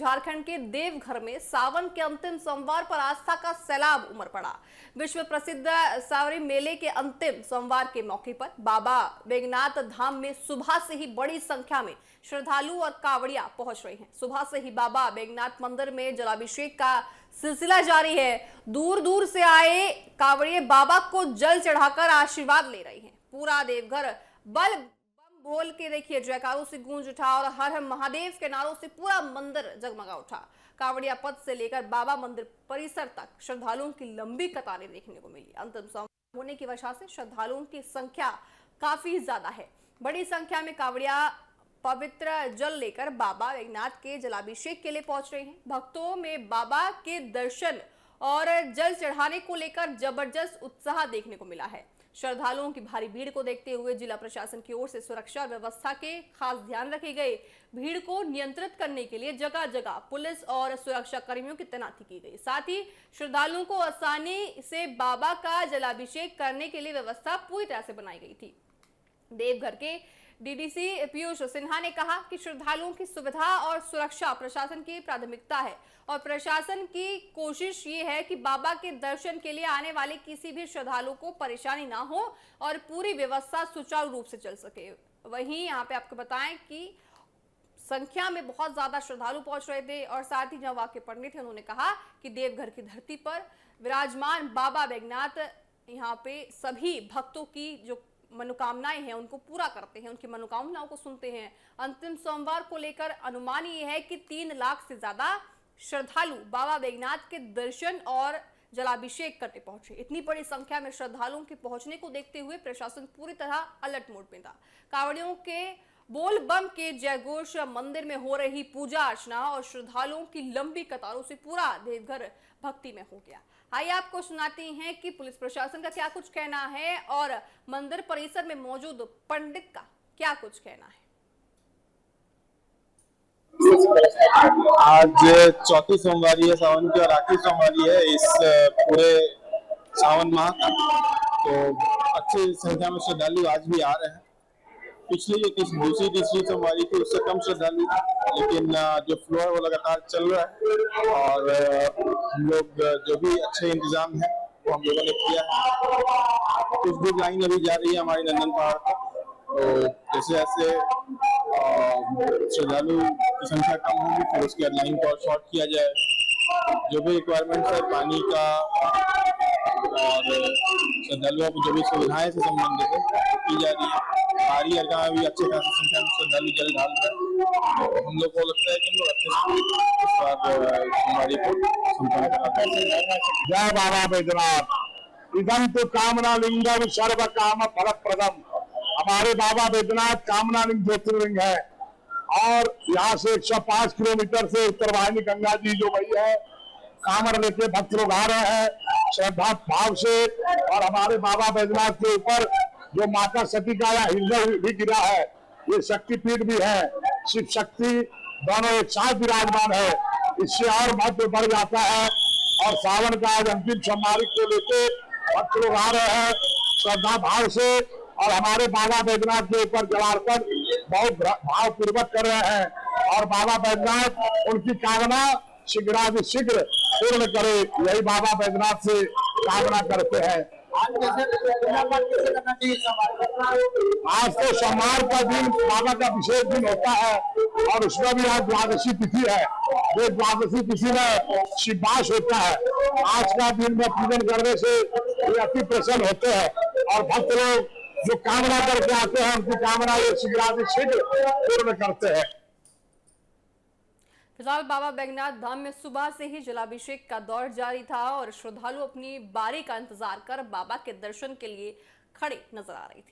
झारखंड के देवघर में सावन के अंतिम सोमवार पर आस्था का सैलाब उमड़ पड़ा। विश्व प्रसिद्ध सावरी मेले के अंतिम सोमवार के मौके पर बाबा बैजनाथ धाम में सुबह से ही बड़ी संख्या में श्रद्धालु और कांवड़िया पहुंच रहे हैं। सुबह से ही बाबा बैजनाथ मंदिर में जलाभिषेक का सिलसिला जारी है। दूर दूर से आए कांवड़िए बाबा को जल चढ़ाकर आशीर्वाद ले रहे हैं। पूरा देवघर बल बोल के देखिए जयकारों से गूंज उठा और हर हर महादेव के नारों से पूरा मंदिर जगमगा उठा। कांवड़िया पथ से लेकर बाबा मंदिर परिसर तक श्रद्धालुओं की लंबी कतारें देखने को मिली। अंतिम सोमवार होने की वजह से श्रद्धालुओं की संख्या काफी ज्यादा है। बड़ी संख्या में कांवड़िया पवित्र जल लेकर बाबा बैजनाथ के जलाभिषेक के लिए पहुंच रहे हैं। भक्तों में बाबा के दर्शन और जल चढ़ाने को लेकर जबरदस्त उत्साह देखने को मिला है। श्रद्धालुओं की भारी भीड़ को देखते हुए जिला प्रशासन की ओर से सुरक्षा व्यवस्था के खास ध्यान रखे गए। भीड़ को नियंत्रित करने के लिए जगह जगह पुलिस और सुरक्षा कर्मियों की तैनाती की गई। साथ ही श्रद्धालुओं को आसानी से बाबा का जलाभिषेक करने के लिए व्यवस्था पूरी तरह से बनाई गई थी। देवघर के डीडीसी पीयूष सिन्हा ने कहा कि श्रद्धालुओं की सुविधा और सुरक्षा प्रशासन की प्राथमिकता है और प्रशासन की कोशिश ये है कि बाबा के दर्शन के लिए आने वाले किसी भी श्रद्धालु को परेशानी ना हो और पूरी व्यवस्था सुचारू रूप से चल सके। वहीं यहाँ पे आपको बताएं कि संख्या में बहुत ज्यादा श्रद्धालु पहुंच रहे थे और साथ ही जहां वाक्य पंडित है उन्होंने कहा कि देवघर की धरती पर विराजमान बाबा बैजनाथ यहाँ पे सभी भक्तों की जो मनोकामनाएं हैं उनको पूरा करते हैं, उनकी मनोकामनाओं को सुनते हैं। अंतिम सोमवार को लेकर अनुमान ये है कि 3 लाख से ज्यादा श्रद्धालु बाबा बैजनाथ के दर्शन और जलाभिषेक करने पहुंचे। इतनी बड़ी संख्या में श्रद्धालुओं के पहुंचने को देखते हुए प्रशासन पूरी तरह अलर्ट मोड में था। कांवड़ियों के बोल बम के जयघोष, मंदिर में हो रही पूजा अर्चना और श्रद्धालुओं की लंबी कतारों से पूरा देवघर भक्ति में हो गया। आइए आपको सुनाते हैं कि पुलिस प्रशासन का क्या कुछ कहना है और मंदिर परिसर में मौजूद पंडित का क्या कुछ कहना है। आज चौथी सोमवारी है सावन की और आखिरी सोमवारी है इस पूरे सावन माह का। तो अच्छी संख्या में श्रद्धालु आज भी आ रहे हैं। पिछली जो दूसरी तीसरी सोमवारी थी उससे कम श्रद्धालु, लेकिन जो फ्लो है वो लगातार चल रहा है और हम लोग जो भी अच्छे इंतजाम है वो हम लोगों ने किया है। कुछ भी लाइन अभी जा रही है हमारी नंदन पहाड़ पर, तो जैसे जैसे श्रद्धालु की संख्या कम होगी फिर उसके बाद लाइन को और शॉर्ट किया जाए। जो भी रिक्वायरमेंट है पानी का और श्रद्धालुओं को जो भी सुविधाएं से संबंधित है की जा रही है। बाहरी अर्घा में भी अच्छी खासी संख्या में श्रद्धालु जल डाल रहे हैं। तो हम लोग को लगता है कि हम लोग अच्छे से इस बार सोमवारी को संपन्न करा देंगे। जय बाबा बैजनाथ। इदं तो कामना लिंगम सर्व काम फल प्रदम। हमारे बाबा बैजनाथ कामना लिंग ज्योतिर्लिंग है और यहाँ से 105 किलोमीटर से उत्तरवाहिनी गंगा जी जो गई है, कामर लेके भक्त लोग आ रहे हैं श्रद्धा भाव से। और हमारे बाबा बैजनाथ के ऊपर जो माता सती का हृदय भी गिरा है, ये शक्तिपीठ भी है, शिव शक्ति दोनों एक साथ विराजमान है। इससे और महत्व बढ़ जाता है। और सावन का आज अंतिम सोमवारी को लेके भक्त लोग आ रहे हैं श्रद्धा भाव से और हमारे बाबा बैजनाथ के ऊपर जलार्पण बहुत भाव पूर्वक कर रहे हैं। और बाबा बैजनाथ उनकी कामना शीघ्र पूर्ण करे, यही बाबा बैजनाथ से कामना करते हैं। आज तो सोमवार का दिन बाबा का विशेष दिन होता है और उसमें भी आज द्वादशी तिथि है। जो द्वादशी तिथि में शिववास होता है, आज का दिन में पूजन करने से ये अति प्रसन्न होते हैं और भक्त लोग जो कामना करके आते हैं उनकी कामना ये शीघ्र पूर्ण करते हैं। फिलहाल बाबा बैजनाथ धाम में सुबह से ही जलाभिषेक का दौर जारी था और श्रद्धालु अपनी बारी का इंतजार कर बाबा के दर्शन के लिए खड़े नजर आ रहे थे।